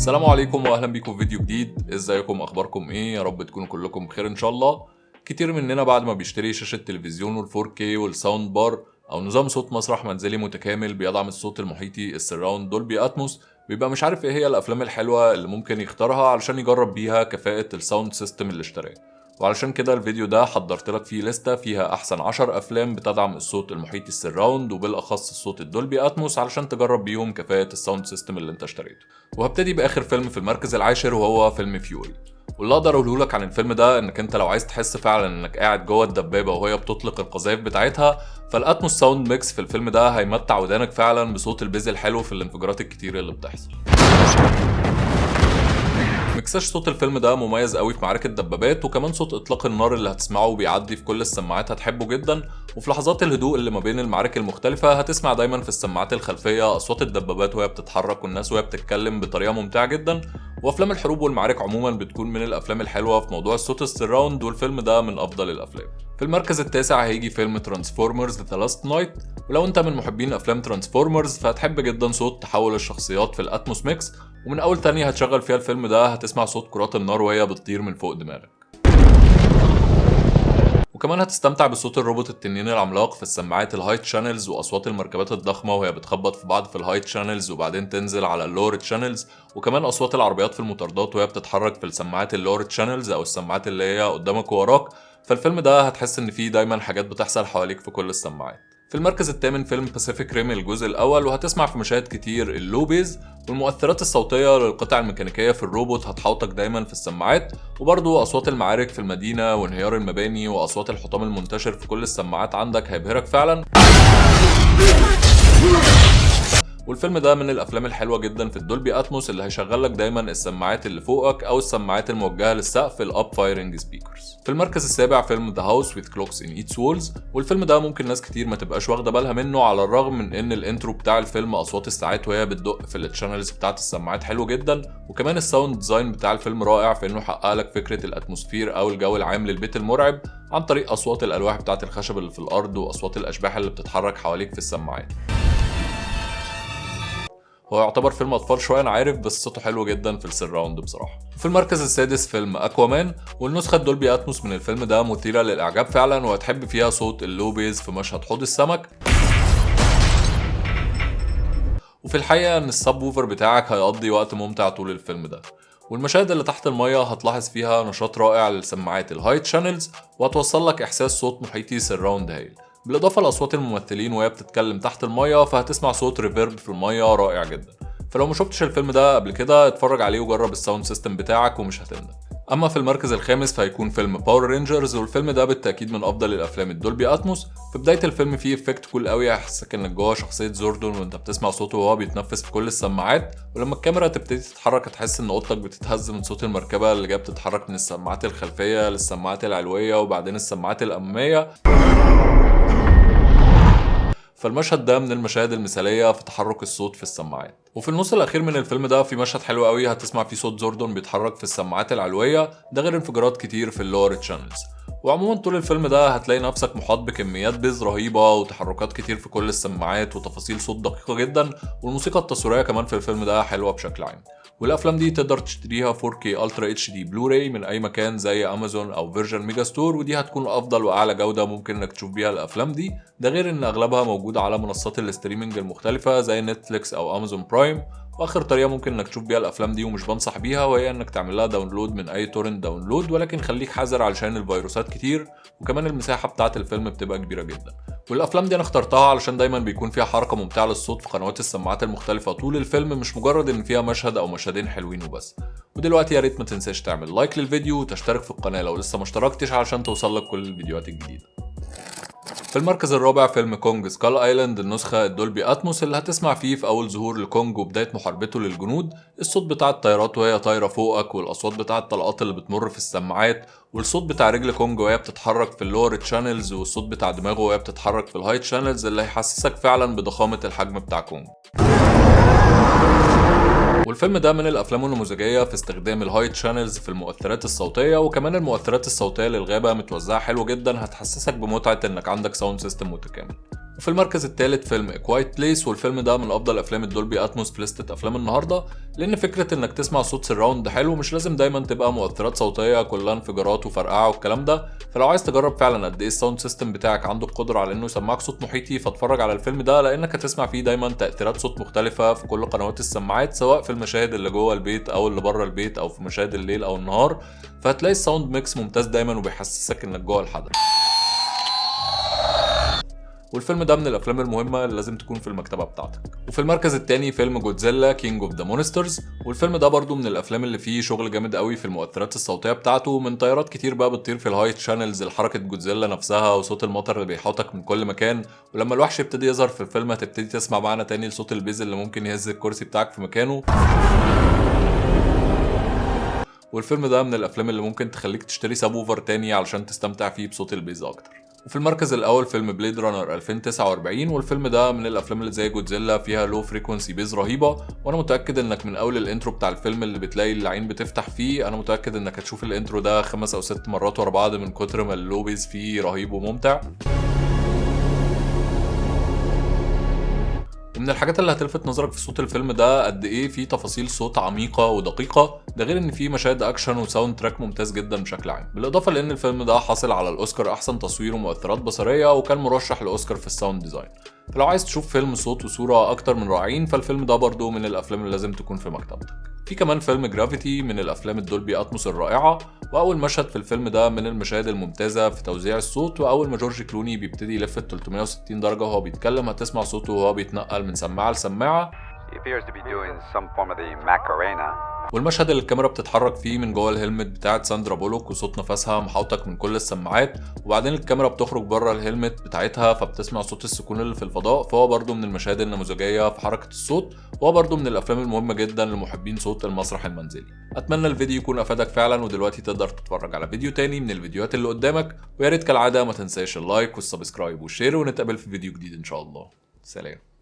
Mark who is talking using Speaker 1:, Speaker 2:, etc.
Speaker 1: السلام عليكم واهلا بيكم في فيديو جديد. ازيكم؟ اخباركم ايه؟ يا رب تكونوا كلكم بخير ان شاء الله. كتير مننا بعد ما بيشتري شاشة تلفزيون وال4K والساوند بار او نظام صوت مسرح منزلي متكامل بيدعم الصوت المحيطي السراوند دولبي اتموس، بيبقى مش عارف ايه هي الافلام الحلوة اللي ممكن يختارها علشان يجرب بيها كفاءة الساوند سيستم اللي اشتراه. وعلشان كده الفيديو ده حضرت لك فيه لستة فيها احسن 10 افلام بتدعم الصوت المحيطي السراوند وبالاخص الصوت الدولبي اتموس علشان تجرب بيهم كفاءة الساوند سيستم اللي انت اشتريته. وهبتدي باخر فيلم في المركز العاشر وهو فيلم فيوري. واللي اقدر اقوله لك عن الفيلم ده انك انت لو عايز تحس فعلا انك قاعد جوه الدبابه وهي بتطلق القذائف بتاعتها، فالاتموس ساوند ميكس في الفيلم ده هيمتع ودانك فعلا بصوت البيز الحلو في الانفجارات الكتير اللي بتحصل. مكساج صوت الفيلم ده مميز قوي في معارك الدبابات، وكمان صوت اطلاق النار اللي هتسمعه بيعدي في كل السماعات هتحبه جدا. وفي لحظات الهدوء اللي ما بين المعارك المختلفة هتسمع دايما في السماعات الخلفية اصوات الدبابات وهي بتتحرك والناس وهي بتتكلم بطريقة ممتعة جدا. وافلام الحروب والمعارك عموما بتكون من الافلام الحلوة في موضوع الصوت السراوند، والفيلم ده من افضل الافلام. في المركز التاسع هيجي فيلم ترانسفورمرز ذا لاست نايت. ولو انت من محبين افلام ترانسفورمرز فهتحب جدا صوت تحول الشخصيات في الاتموس ميكس، ومن اول تانية هتشغل فيها الفيلم ده هتسمع صوت كرات النار وهي بتطير من فوق دماغك. وكمان هتستمتع بصوت الروبوت التنين العملاق في السماعات الهايت شانلز، واصوات المركبات الضخمه وهي بتخبط في بعض في الهايت شانلز وبعدين تنزل على اللور شانلز، وكمان اصوات العربيات في المطاردات وهي بتتحرك في السماعات اللور شانلز او السماعات اللي هي قدامك ووراك. فالفيلم ده هتحس ان فيه دايما حاجات بتحصل حواليك في كل السماعات. في المركز الثامن فيلم باسيفيك ريم الجزء الاول، وهتسمع في مشاهد كتير اللوبيز والمؤثرات الصوتيه للقطع الميكانيكيه في الروبوت هتحوطك دايما في السماعات، وبرضه اصوات المعارك في المدينه وانهيار المباني واصوات الحطام المنتشر في كل السماعات عندك هيبهرك فعلا. والفيلم ده من الافلام الحلوه جدا في الدولبي اتموس اللي هيشغل لك دايما السماعات اللي فوقك او السماعات الموجهه للسقف الاب فايرنج سبيكرز. في المركز السابع فيلم ذا هاوس وذ كلوكس ان ايتس وولز، والفيلم ده ممكن ناس كتير ما تبقاش واخده بالها منه على الرغم من ان الانترو بتاع الفيلم اصوات الساعات وهي بتدق في التشانلز بتاعه السماعات حلو جدا، وكمان الساوند ديزاين بتاع الفيلم رائع في انه يحقق لك فكره الاتموسفير او الجو العام للبيت المرعب عن طريق اصوات الالواح بتاعه الخشب اللي في الارض واصوات الاشباح اللي بتتحرك حواليك في السماعات. هو يعتبر فيلم اطفال شويه انا عارف، بس صوته حلو جدا في السراوند بصراحه. في المركز السادس فيلم اكوامان، والنسخه الدولبي اتموس من الفيلم ده مثيره للاعجاب فعلا، وهتحب فيها صوت اللوبيز في مشهد حوض السمك. وفي الحقيقه ان السب ووفر بتاعك هيقضي وقت ممتع طول الفيلم ده. والمشاهد اللي تحت الميه هتلاحظ فيها نشاط رائع للسماعات الهايت شانلز، وهتوصل لك احساس صوت محيطي سراوند هايل، بالاضافه لاصوات الممثلين وهي بتتكلم تحت الميه فهتسمع صوت ريفيرب في الميه رائع جدا. فلو ما شفتش الفيلم ده قبل كده اتفرج عليه وجرب الساوند سيستم بتاعك ومش هتندم. اما في المركز الخامس فهيكون فيلم باور رينجرز، والفيلم ده بالتاكيد من افضل الافلام الدولبي اتموس. في بدايه الفيلم فيه افكت كول قوي هيحسسك انك جوه شخصيه زوردون وانت بتسمع صوته وهو بيتنفس في كل السماعات، ولما الكاميرا تبتدي تتحرك هتحس ان اوضتك بتتهز من صوت المركبه اللي جايه بتتحرك من السماعات الخلفيه للسماعات العلويه وبعدين السماعات الاماميه. فالمشهد ده من المشاهد المثالية في تحرك الصوت في السماعات. وفي النص الأخير من الفيلم ده في مشهد حلو قوي هتسمع فيه صوت زوردون بيتحرك في السماعات العلوية، ده غير انفجارات كتير في اللور تشانلز. وعموما طول الفيلم ده هتلاقي نفسك محاط بكميات بيز رهيبة وتحركات كتير في كل السماعات وتفاصيل صوت دقيقة جدا، والموسيقى التصويرية كمان في الفيلم ده حلوة بشكل عام. والافلام دي تقدر تشتريها 4K الترا اتش دي بلوراي من اي مكان زي امازون او فيرجن ميجا ستور، ودي هتكون افضل واعلى جوده ممكن انك تشوف بيها الافلام دي، ده غير ان اغلبها موجوده على منصات الاستريمنج المختلفه زي نتفليكس او امازون برايم. واخر طريقه ممكن انك تشوف بيها الافلام دي ومش بنصح بيها وهي انك تعمل لها داونلود من اي تورنت داونلود، ولكن خليك حذر علشان الفيروسات كتير، وكمان المساحه بتاعه الفيلم بتبقى كبيره جدا. والافلام دي انا اخترتها علشان دايما بيكون فيها حركه ممتعه للصوت في قنوات السماعات المختلفه طول الفيلم، مش مجرد ان فيها مشهد او مشهدين حلوين وبس. ودلوقتي يا ريت ما تنساش تعمل لايك للفيديو وتشترك في القناه لو لسه ما اشتركتش علشان توصلك كل الفيديوهات الجديده. في المركز الرابع فيلم كونج سكال ايلاند النسخة الدولبي اتموس، اللي هتسمع فيه في اول ظهور لكونج وبداية محاربته للجنود الصوت بتاع الطيارات وهي طايرة فوقك، والاصوات بتاع الطلقات اللي بتمر في السماعات، والصوت بتاع رجل كونج وهي بتتحرك في اللور تشانلز، والصوت بتاع دماغه وهي بتتحرك في الهايت شانلز اللي هيحسسك فعلا بضخامة الحجم بتاع كونج. والفيلم ده من الافلام النموذجيه في استخدام الهايت شانلز في المؤثرات الصوتيه، وكمان المؤثرات الصوتيه للغابه متوزعه حلو جدا هتحسسك بمتعه انك عندك ساوند سيستم متكامل. وفي المركز الثالث فيلم كوايت بليس، والفيلم ده من افضل افلام الدولبي اتموس في لستة افلام النهارده، لان فكره انك تسمع صوت سراوند حلو مش لازم دايما تبقى مؤثرات صوتيه كلها انفجارات وفرقعه والكلام ده. فلو عايز تجرب فعلا قد ايه الساوند سيستم بتاعك عنده القدره على انه يسمعك صوت محيطي، فاتفرج على الفيلم ده، لانك هتسمع فيه دايما تاثيرات صوت مختلفه في كل قنوات السماعات، سواء في المشاهد اللي جوه البيت او اللي بره البيت او في مشاهد الليل او النهار. فهتلاقي الساوند ميكس ممتاز دايما وبيحسسك انك جوه الحدث. والفيلم ده من الافلام المهمه اللي لازم تكون في المكتبه بتاعتك. وفي المركز الثاني فيلم جودزيلا كينج اوف ذا مونسترز، والفيلم ده برضو من الافلام اللي فيه شغل جامد قوي في المؤثرات الصوتيه بتاعته، من طيارات كتير بقى بتطير في الهاي تشانلز لحركه جودزيلا نفسها وصوت المطر اللي بيحوطك من كل مكان. ولما الوحش يبتدي يظهر في الفيلم هتبتدي تسمع معنى تاني لصوت البيز اللي ممكن يهز الكرسي بتاعك في مكانه. والفيلم ده من الافلام اللي ممكن تخليك تشتري ساب ووفر تاني علشان تستمتع فيه بصوت البيز اكتر. وفي المركز الاول فيلم بليد رانر 2049، والفيلم ده من الافلام اللي زي جودزيلا فيها لو فريكونسي بيز رهيبه، وانا متاكد انك من اول الانترو بتاع الفيلم اللي بتلاقي العين بتفتح فيه، انا متاكد انك هتشوف الانترو ده 5 أو 6 مرات ورا بعض من كتر ما اللو بيز فيه رهيب وممتع. ومن الحاجات اللي هتلفت نظرك في صوت الفيلم ده قد ايه فيه تفاصيل صوت عميقه ودقيقه، ده غير ان فيه مشاهد اكشن وساوند تراك ممتاز جدا بشكل عام، بالاضافه لان الفيلم ده حاصل على الاوسكار احسن تصوير ومؤثرات بصريه، وكان مرشح لاوسكار في الساوند ديزاين. فلو عايز تشوف فيلم صوت وصوره اكتر من رائعين، فالفيلم ده برضو من الافلام اللي لازم تكون في مكتبتك. في كمان فيلم جرافيتي من الافلام الدولبي اتموس الرائعه، واول مشهد في الفيلم ده من المشاهد الممتازه في توزيع الصوت، واول ما جورج كلوني بيبتدي يلف 360 درجه وهو بيتكلم هتسمع صوته وهو بيتنقل من سماعه لسماعه. والمشهد اللي الكاميرا بتتحرك فيه من جوه الهلمت بتاعت ساندرا بولوك وصوت نفسها محاوطك من كل السماعات، وبعدين الكاميرا بتخرج بره الهلمت بتاعتها فبتسمع صوت السكون اللي في الفضاء، فهو برضو من المشاهد النموذجيه في حركه الصوت، وهو برضو من الافلام المهمه جدا لمحبين صوت المسرح المنزلي. اتمنى الفيديو يكون افادك فعلا، ودلوقتي تقدر تتفرج على فيديو تاني من الفيديوهات اللي قدامك، ويا ريت كالعاده ما تنساش اللايك والسبسكرايب والشير، ونتقابل في فيديو جديد ان شاء الله. سلام.